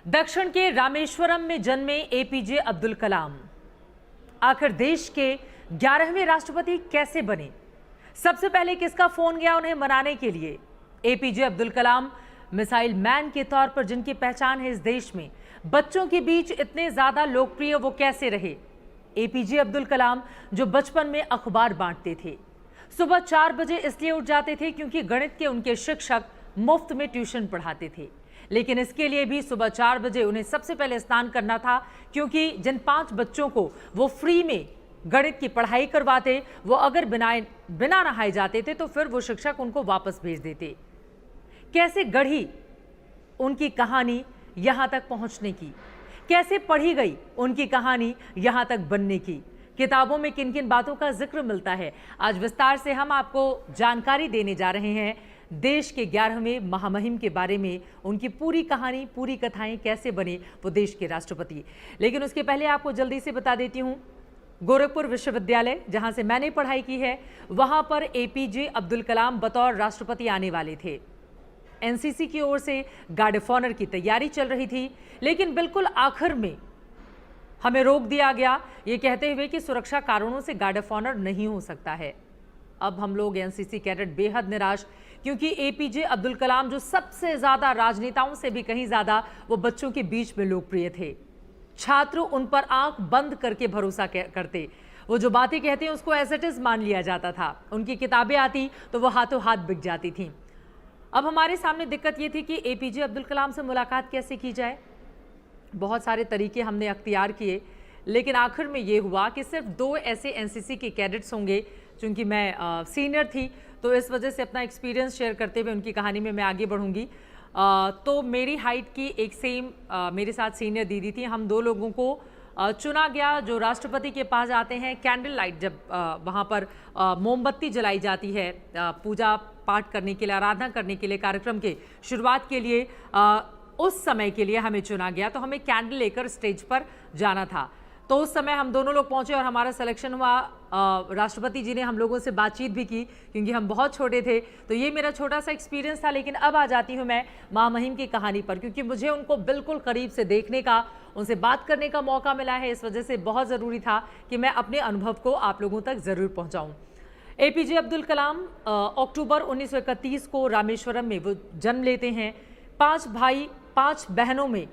दक्षिण के रामेश्वरम में जन्मे एपीजे अब्दुल कलाम आखिर देश के 11वें राष्ट्रपति कैसे बने? सबसे पहले किसका फोन गया उन्हें मनाने के लिए? APJ Abdul Kalam missile man के तौर पर जिनकी पहचान है इस देश में, बच्चों के बीच इतने ज्यादा लोकप्रिय वो कैसे रहे? एपीजे अब्दुल कलाम जो बचपन में अखबार बांटते थे, सुबह 4 बजे इसलिए उठ जाते थे क्योंकि गणित के उनके शिक्षक मुफ्त में ट्यूशन पढ़ाते थे। लेकिन इसके लिए भी सुबह 4 बजे उन्हें सबसे पहले स्नान करना था, क्योंकि जिन 5 बच्चों को वो फ्री में गणित की पढ़ाई करवाते, वो अगर बिना नहाए जाते थे तो फिर वो शिक्षक उनको वापस भेज देते। कैसे गढ़ी उनकी कहानी यहां तक पहुंचने की, कैसे पढ़ी गई उनकी कहानी यहां तक बनने की, किताबों में किन किन बातों का जिक्र मिलता है, आज विस्तार से हम आपको जानकारी देने जा रहे हैं। देश के 11वें महामहिम के बारे में, उनकी पूरी कहानी, पूरी कथाएं, कैसे बने वो देश के राष्ट्रपति। लेकिन उसके पहले आपको जल्दी से बता देती हूं, गोरखपुर विश्वविद्यालय जहां से मैंने पढ़ाई की है, वहां पर एपीजे अब्दुल कलाम बतौर राष्ट्रपति आने वाले थे। एनसीसी की ओर से गार्ड ऑफ ऑनर की तैयारी चल रही थी, लेकिन बिल्कुल आखिर में हमें रोक दिया गया ये कहते हुए कि सुरक्षा कारणों से गार्ड ऑफ ऑनर नहीं हो सकता है। अब हम लोग एनसीसी कैडेट बेहद निराश, क्योंकि एपीजे अब्दुल कलाम जो सबसे ज्यादा राजनेताओं से भी कहीं ज्यादा वो बच्चों के बीच में लोकप्रिय थे। छात्र उन पर आंख बंद करके भरोसा करते, वो जो बातें कहते हैं उसको एज इट इज मान लिया जाता था। उनकी किताबें आती तो वो हाथों हाथ बिक जाती थी। अब हमारे सामने दिक्कत ये थी कि एपीजे अब्दुल कलाम से मुलाकात कैसे की जाए। बहुत सारे तरीके हमने अख्तियार किए, लेकिन आखिर में ये हुआ कि सिर्फ 2 ऐसे एनसीसी के कैडेट्स होंगे। चूंकि मैं सीनियर थी तो इस वजह से अपना एक्सपीरियंस शेयर करते हुए उनकी कहानी में मैं आगे बढ़ूंगी। तो मेरी हाइट की एक सेम मेरे साथ सीनियर दीदी थी। हम 2 लोगों को चुना गया जो राष्ट्रपति के पास आते हैं। कैंडल लाइट जब वहाँ पर मोमबत्ती जलाई जाती है पूजा पाठ करने के लिए, आराधना करने के लिए, कार्यक्रम के शुरुआत के लिए, उस समय के लिए हमें चुना गया। तो हमें कैंडल लेकर स्टेज पर जाना था। तो उस समय हम दोनों लोग पहुंचे और हमारा सिलेक्शन हुआ। राष्ट्रपति जी ने हम लोगों से बातचीत भी की, क्योंकि हम बहुत छोटे थे। तो ये मेरा छोटा सा एक्सपीरियंस था। लेकिन अब आ जाती हूँ मैं महामहिम की कहानी पर, क्योंकि मुझे उनको बिल्कुल करीब से देखने का, उनसे बात करने का मौका मिला है। इस वजह से बहुत ज़रूरी था कि मैं अपने अनुभव को आप लोगों तक ज़रूर पहुँचाऊँ। एपीजे अब्दुल कलाम अक्टूबर 1931 को रामेश्वरम में वो जन्म लेते हैं। 5 भाई 5 बहनों में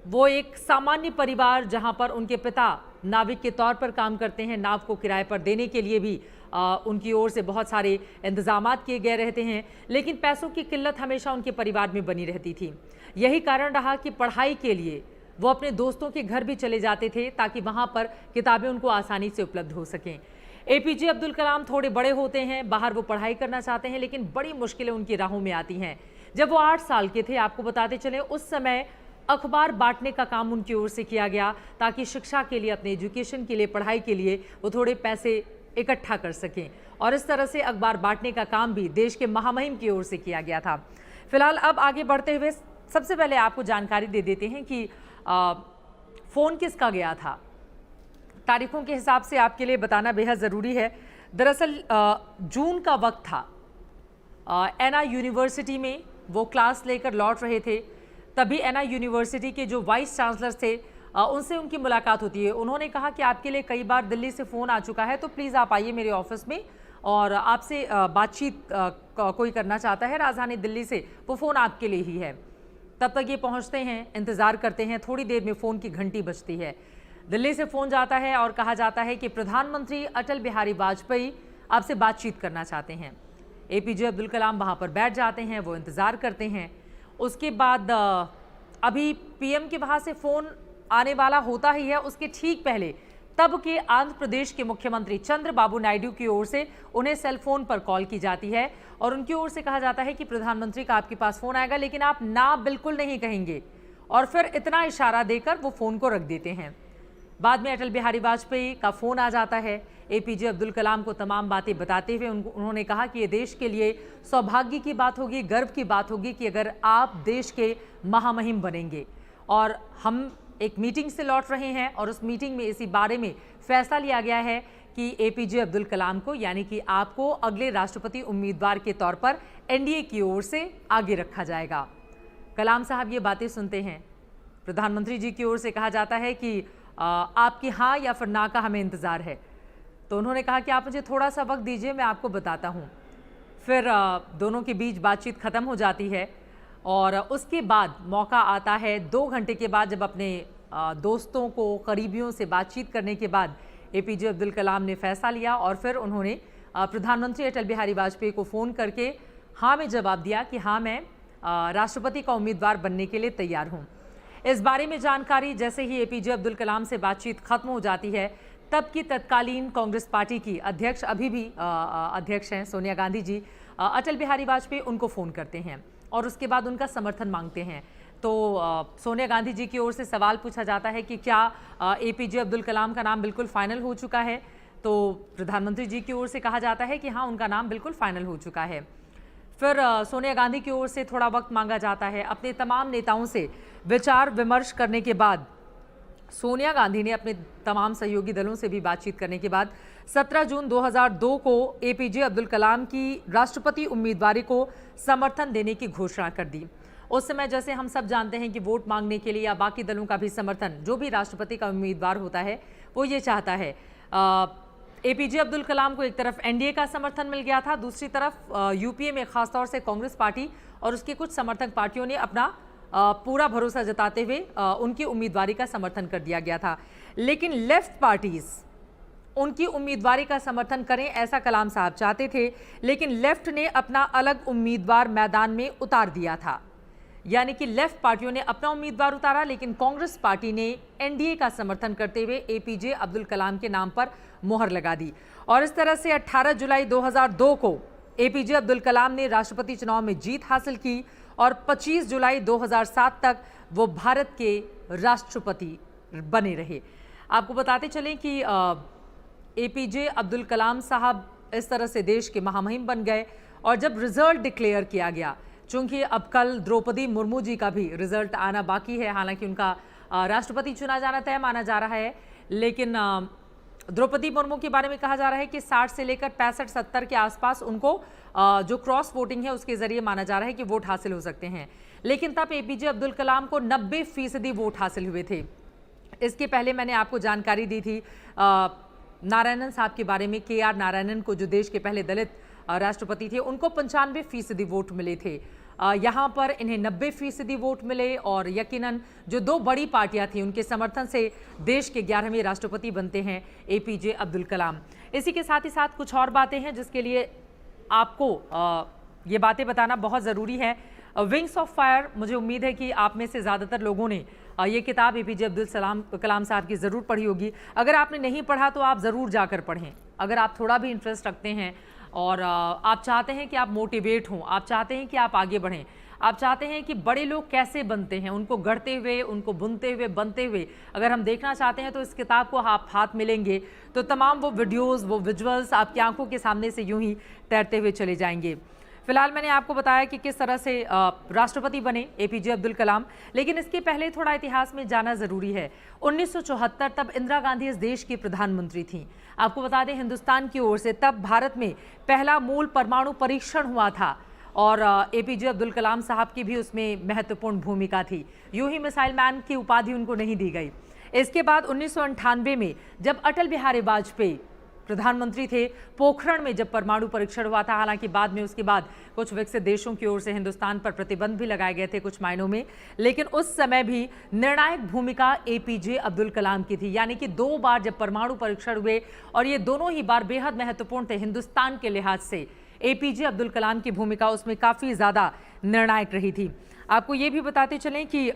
वो एक सामान्य परिवार, जहां पर उनके पिता नाविक के तौर पर काम करते हैं। नाव को किराए पर देने के लिए भी उनकी ओर से बहुत सारे इंतजामात किए गए रहते हैं। लेकिन पैसों की किल्लत हमेशा उनके परिवार में बनी रहती थी। यही कारण रहा कि पढ़ाई के लिए वो अपने दोस्तों के घर भी चले जाते थे, ताकि वहां पर किताबें उनको आसानी से उपलब्ध हो सकें। एपीजे अब्दुल कलाम थोड़े बड़े होते हैं, बाहर वो पढ़ाई करना चाहते हैं, लेकिन बड़ी मुश्किलें उनकी राहों में आती हैं। जब वो 8 साल के थे, आपको बताते चले, उस समय अखबार बांटने का काम उनकी ओर से किया गया, ताकि शिक्षा के लिए, अपने एजुकेशन के लिए, पढ़ाई के लिए वो थोड़े पैसे इकट्ठा कर सकें। और इस तरह से अखबार बांटने का काम भी देश के महामहिम की ओर से किया गया था। फिलहाल अब आगे बढ़ते हुए सबसे पहले आपको जानकारी दे देते हैं कि फ़ोन किसका गया था। तारीखों के हिसाब से आपके लिए बताना बेहद ज़रूरी है। दरअसल जून का वक्त था। एना यूनिवर्सिटी में वो क्लास लेकर लौट रहे थे। तभी एना यूनिवर्सिटी के जो वाइस चांसलर थे उनसे उनकी मुलाकात होती है। उन्होंने कहा कि आपके लिए कई बार दिल्ली से फ़ोन आ चुका है, तो प्लीज़ आप आइए मेरे ऑफिस में, और आपसे बातचीत कोई करना चाहता है राजधानी दिल्ली से, वो फ़ोन आपके लिए ही है। तब तक ये पहुंचते हैं, इंतज़ार करते हैं। थोड़ी देर में फ़ोन की घंटी बजती है। दिल्ली से फ़ोन जाता है और कहा जाता है कि प्रधानमंत्री अटल बिहारी वाजपेयी आपसे बातचीत करना चाहते हैं। एपीजे अब्दुल कलाम वहाँ पर बैठ जाते हैं, वो इंतज़ार करते हैं। उसके बाद अभी पीएम के वहाँ से फ़ोन आने वाला होता ही है, उसके ठीक पहले तब के आंध्र प्रदेश के मुख्यमंत्री चंद्रबाबू नायडू की ओर से उन्हें सेल फोन पर कॉल की जाती है, और उनकी ओर से कहा जाता है कि प्रधानमंत्री का आपके पास फ़ोन आएगा, लेकिन आप ना बिल्कुल नहीं कहेंगे। और फिर इतना इशारा देकर वो फ़ोन को रख देते हैं। बाद में अटल बिहारी वाजपेयी का फ़ोन आ जाता है। एपीजे अब्दुल कलाम को तमाम बातें बताते हुए उन्होंने कहा कि ये देश के लिए सौभाग्य की बात होगी, गर्व की बात होगी कि अगर आप देश के महामहिम बनेंगे। और हम एक मीटिंग से लौट रहे हैं, और उस मीटिंग में इसी बारे में फैसला लिया गया है कि एपीजे अब्दुल कलाम को, यानी कि आपको अगले राष्ट्रपति उम्मीदवार के तौर पर एनडीए की ओर से आगे रखा जाएगा। कलाम साहब ये बातें सुनते हैं, प्रधानमंत्री जी की ओर से कहा जाता है कि आपकी हाँ या फिर ना का हमें इंतज़ार है। तो उन्होंने कहा कि आप मुझे थोड़ा सा वक्त दीजिए, मैं आपको बताता हूँ। फिर दोनों के बीच बातचीत ख़त्म हो जाती है और उसके बाद मौका आता है 2 घंटे के बाद, जब अपने दोस्तों को, करीबियों से बातचीत करने के बाद एपीजे अब्दुल कलाम ने फैसला लिया और फिर उन्होंने प्रधानमंत्री अटल बिहारी वाजपेयी को फ़ोन करके हाँ में जवाब दिया कि हाँ, मैं राष्ट्रपति का उम्मीदवार बनने के लिए तैयार हूँ। इस बारे में जानकारी जैसे ही एपीजे अब्दुल कलाम से बातचीत खत्म हो जाती है, तब की तत्कालीन कांग्रेस पार्टी की अध्यक्ष, अभी भी अध्यक्ष हैं सोनिया गांधी जी, अटल बिहारी वाजपेयी उनको फ़ोन करते हैं और उसके बाद उनका समर्थन मांगते हैं। तो सोनिया गांधी जी की ओर से सवाल पूछा जाता है कि क्या एपीजे अब्दुल कलाम का नाम बिल्कुल फाइनल हो चुका है। तो प्रधानमंत्री जी की ओर से कहा जाता है कि हाँ, उनका नाम बिल्कुल फाइनल हो चुका है। फिर सोनिया गांधी की ओर से थोड़ा वक्त मांगा जाता है। अपने तमाम नेताओं से विचार विमर्श करने के बाद सोनिया गांधी ने अपने तमाम सहयोगी दलों से भी बातचीत करने के बाद 17 जून 2002 को एपीजे अब्दुल कलाम की राष्ट्रपति उम्मीदवारी को समर्थन देने की घोषणा कर दी। उस समय जैसे हम सब जानते हैं कि वोट मांगने के लिए या बाकी दलों का भी समर्थन, जो भी राष्ट्रपति का उम्मीदवार होता है वो ये चाहता है। एपीजे अब्दुल कलाम को एक तरफ एनडीए का समर्थन मिल गया था, दूसरी तरफ यूपीए में खासतौर से कांग्रेस पार्टी और उसकी कुछ समर्थक पार्टियों ने अपना पूरा भरोसा जताते हुए उनकी उम्मीदवारी का समर्थन कर दिया गया था। लेकिन लेफ्ट पार्टीज उनकी उम्मीदवारी का समर्थन करें ऐसा कलाम साहब चाहते थे, लेकिन लेफ्ट ने अपना अलग उम्मीदवार मैदान में उतार दिया था। यानी कि लेफ्ट पार्टियों ने अपना उम्मीदवार उतारा, लेकिन कांग्रेस पार्टी ने एनडीए का समर्थन करते हुए एपीजे अब्दुल कलाम के नाम पर मोहर लगा दी। और इस तरह से 18 जुलाई 2002 को एपीजे अब्दुल कलाम ने राष्ट्रपति चुनाव में जीत हासिल की और 25 जुलाई 2007 तक वो भारत के राष्ट्रपति बने रहे। आपको बताते चलें कि एपीजे अब्दुल कलाम साहब इस तरह से देश के महामहिम बन गए। और जब रिजल्ट डिक्लेयर किया गया, चूंकि अब कल द्रौपदी मुर्मू जी का भी रिजल्ट आना बाकी है, हालांकि उनका राष्ट्रपति चुना जाना तय माना जा रहा है, लेकिन द्रौपदी मुर्मू के बारे में कहा जा रहा है कि 60 से लेकर 65-70 के आसपास उनको जो क्रॉस वोटिंग है उसके जरिए माना जा रहा है कि वोट हासिल हो सकते हैं। लेकिन तब एपीजे अब्दुल कलाम को 90% वोट हासिल हुए थे। इसके पहले मैंने आपको जानकारी दी थी नारायणन साहब के बारे में, KR नारायणन को, जो देश के पहले दलित राष्ट्रपति थे, उनको 95% वोट मिले थे। यहाँ पर इन्हें 90% वोट मिले और यकीनन जो 2 बड़ी पार्टियां थी उनके समर्थन से देश के 11वें राष्ट्रपति बनते हैं एपीजे अब्दुल कलाम। इसी के साथ ही साथ कुछ और बातें हैं जिसके लिए आपको ये बातें बताना बहुत ज़रूरी है। विंग्स ऑफ फायर, मुझे उम्मीद है कि आप में से ज़्यादातर लोगों ने ये किताब एपीजे अब्दुल कलाम साहब की ज़रूर पढ़ी होगी। अगर आपने नहीं पढ़ा तो आप ज़रूर जाकर पढ़ें। अगर आप थोड़ा भी इंटरेस्ट रखते हैं और आप चाहते हैं कि आप मोटिवेट हों, आप चाहते हैं कि आप आगे बढ़ें, आप चाहते हैं कि बड़े लोग कैसे बनते हैं, उनको गढ़ते हुए, उनको बुनते हुए, बनते हुए अगर हम देखना चाहते हैं, तो इस किताब को आप हाथ मिलेंगे तो तमाम वो वीडियोस, वो विजुअल्स आपकी आंखों के सामने से यूं ही तैरते हुए चले जाएंगे। फिलहाल मैंने आपको बताया कि किस तरह से राष्ट्रपति बने एपीजे अब्दुल कलाम, लेकिन इसके पहले थोड़ा इतिहास में जाना ज़रूरी है। 1974 तब इंदिरा गांधी इस देश की प्रधानमंत्री थीं। आपको बता दें, हिंदुस्तान की ओर से तब भारत में पहला मूल परमाणु परीक्षण हुआ था और एपीजे अब्दुल कलाम साहब की भी उसमें महत्वपूर्ण भूमिका थी। यूं ही मिसाइल मैन की उपाधि उनको नहीं दी गई। इसके बाद 1998 में जब अटल बिहारी वाजपेयी प्रधानमंत्री थे, पोखरण में जब परमाणु परीक्षण हुआ था, हालांकि बाद में उसके बाद कुछ विकसित देशों की ओर से हिंदुस्तान पर प्रतिबंध भी लगाए गए थे कुछ मायनों में, लेकिन उस समय भी निर्णायक भूमिका एपीजे अब्दुल कलाम की थी। यानी कि 2 बार जब परमाणु परीक्षण हुए और ये दोनों ही बार बेहद महत्वपूर्ण थे हिंदुस्तान के लिहाज से, एपीजे अब्दुल कलाम की भूमिका उसमें काफ़ी ज़्यादा निर्णायक रही थी। आपको ये भी बताते चलें कि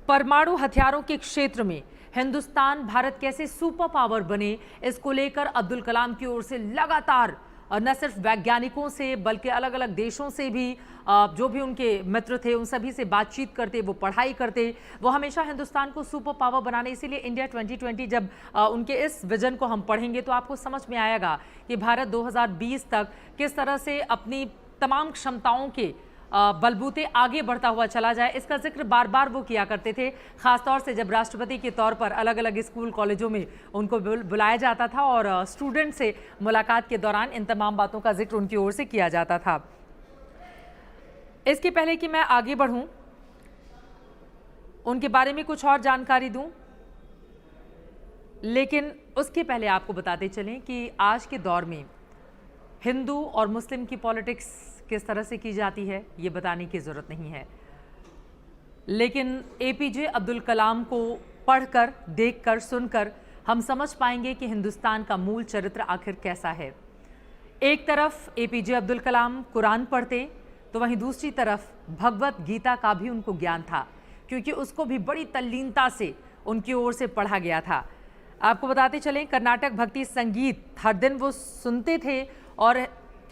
परमाणु हथियारों के क्षेत्र में हिंदुस्तान, भारत कैसे सुपर पावर बने, इसको लेकर अब्दुल कलाम की ओर से लगातार न सिर्फ वैज्ञानिकों से बल्कि अलग अलग देशों से भी जो भी उनके मित्र थे उन सभी से बातचीत करते, वो पढ़ाई करते, वो हमेशा हिंदुस्तान को सुपर पावर बनाने। इसीलिए इंडिया 2020 जब उनके इस विजन को हम पढ़ेंगे तो आपको समझ में आएगा कि भारत 2020 तक किस तरह से अपनी तमाम क्षमताओं के बलबूते आगे बढ़ता हुआ चला जाए। इसका जिक्र बार बार वो किया करते थे, खासतौर से जब राष्ट्रपति के तौर पर अलग अलग स्कूल कॉलेजों में उनको बुलाया जाता था और स्टूडेंट से मुलाकात के दौरान इन तमाम बातों का जिक्र उनकी ओर से किया जाता था। इसके पहले कि मैं आगे बढ़ूं, उनके बारे में कुछ और जानकारी दूं, लेकिन उसके पहले आपको बताते चलें कि आज के दौर में हिंदू और मुस्लिम की पॉलिटिक्स किस तरह से की जाती है, ये बताने की ज़रूरत नहीं है। लेकिन एपीजे अब्दुल कलाम को पढ़कर, देखकर, सुनकर हम समझ पाएंगे कि हिंदुस्तान का मूल चरित्र आखिर कैसा है। एक तरफ एपीजे अब्दुल कलाम कुरान पढ़ते, तो वहीं दूसरी तरफ भगवत गीता का भी उनको ज्ञान था, क्योंकि उसको भी बड़ी तल्लीनता से उनकी ओर से पढ़ा गया था। आपको बताते चलें, कर्नाटक भक्ति संगीत हर दिन वो सुनते थे और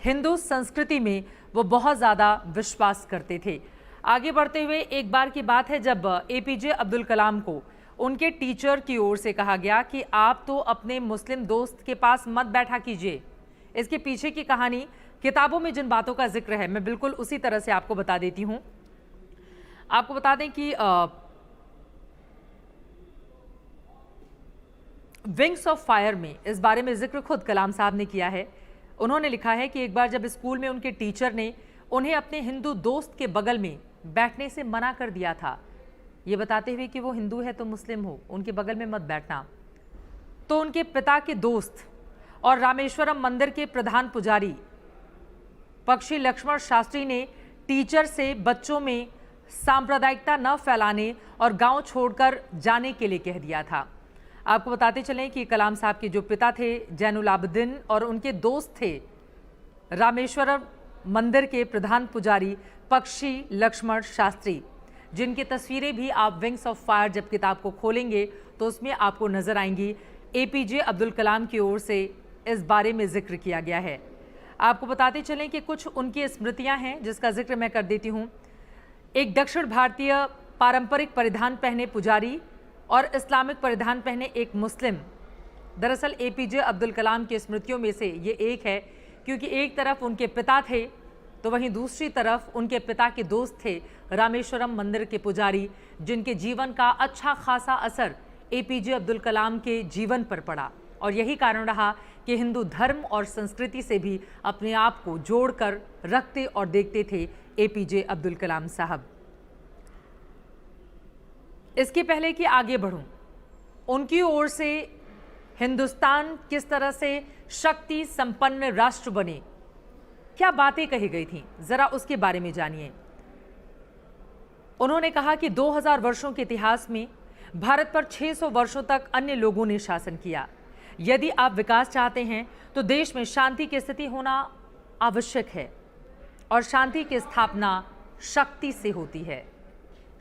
हिंदू संस्कृति में वो बहुत ज़्यादा विश्वास करते थे। आगे बढ़ते हुए एक बार की बात है जब एपीजे अब्दुल कलाम को उनके टीचर की ओर से कहा गया कि आप तो अपने मुस्लिम दोस्त के पास मत बैठा कीजिए। इसके पीछे की कहानी, किताबों में जिन बातों का जिक्र है, मैं बिल्कुल उसी तरह से आपको बता देती हूँ। आपको बता दें कि विंग्स ऑफ फायर में इस बारे में जिक्र खुद कलाम साहब ने किया है। उन्होंने लिखा है कि एक बार जब स्कूल में उनके टीचर ने उन्हें अपने हिंदू दोस्त के बगल में बैठने से मना कर दिया था, ये बताते हुए कि वो हिंदू है तो मुस्लिम हो, उनके बगल में मत बैठना। तो उनके पिता के दोस्त और रामेश्वरम मंदिर के प्रधान पुजारी पक्षी लक्ष्मण शास्त्री ने टीचर से बच्चों में सांप्रदायिकता न फैलाने और गांव छोड़कर जाने के लिए कह दिया था। आपको बताते चलें कि कलाम साहब के जो पिता थे जैनुल आबदीन और उनके दोस्त थे रामेश्वरम मंदिर के प्रधान पुजारी पक्षी लक्ष्मण शास्त्री, जिनकी तस्वीरें भी आप विंग्स ऑफ फायर जब किताब को खोलेंगे तो उसमें आपको नजर आएंगी। एपीजे अब्दुल कलाम की ओर से इस बारे में जिक्र किया गया है। आपको बताते चलें कि कुछ उनकी स्मृतियां हैं जिसका जिक्र मैं कर देती हूं। एक दक्षिण भारतीय पारंपरिक परिधान पहने पुजारी और इस्लामिक परिधान पहने एक मुस्लिम। दरअसल एपीजे अब्दुल कलाम की स्मृतियों में से ये एक है, क्योंकि एक तरफ उनके पिता थे तो वहीं दूसरी तरफ उनके पिता के दोस्त थे रामेश्वरम मंदिर के पुजारी, जिनके जीवन का अच्छा खासा असर एपीजे अब्दुल कलाम के जीवन पर पड़ा और यही कारण रहा कि हिंदू धर्म और संस्कृति से भी अपने आप को जोड़कर रखते और देखते थे एपीजे अब्दुल कलाम साहब। इसके पहले कि आगे बढ़ूं, उनकी ओर से हिंदुस्तान किस तरह से शक्ति संपन्न राष्ट्र बने, क्या बातें कही गई थी, जरा उसके बारे में जानिए। उन्होंने कहा कि 2000 वर्षों के इतिहास में भारत पर 600 वर्षों तक अन्य लोगों ने शासन किया। यदि आप विकास चाहते हैं तो देश में शांति की स्थिति होना आवश्यक है और शांति की स्थापना शक्ति से होती है।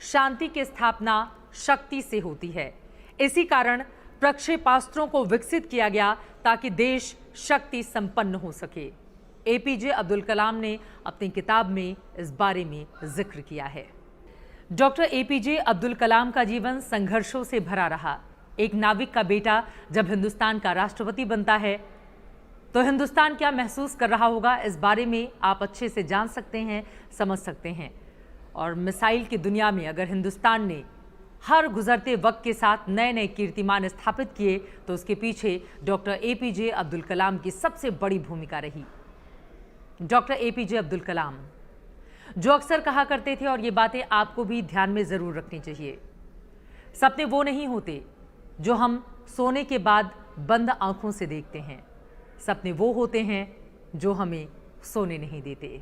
शांति की स्थापना शक्ति से होती है। इसी कारण प्रक्षेपास्त्रों को विकसित किया गया ताकि देश शक्ति संपन्न हो सके। एपीजे अब्दुल कलाम ने अपनी किताब में इस बारे में जिक्र किया है। डॉक्टर एपीजे अब्दुल कलाम का जीवन संघर्षों से भरा रहा। एक नाविक का बेटा जब हिंदुस्तान का राष्ट्रपति बनता है तो हिंदुस्तान क्या महसूस कर रहा होगा, इस बारे में आप अच्छे से जान सकते हैं, समझ सकते हैं। और मिसाइल की दुनिया में अगर हिंदुस्तान ने हर गुजरते वक्त के साथ नए नए कीर्तिमान स्थापित किए तो उसके पीछे डॉक्टर एपीजे अब्दुल कलाम की सबसे बड़ी भूमिका रही। डॉक्टर एपीजे अब्दुल कलाम जो अक्सर कहा करते थे, और ये बातें आपको भी ध्यान में जरूर रखनी चाहिए, सपने वो नहीं होते जो हम सोने के बाद बंद आंखों से देखते हैं, सपने वो होते हैं जो हमें सोने नहीं देते।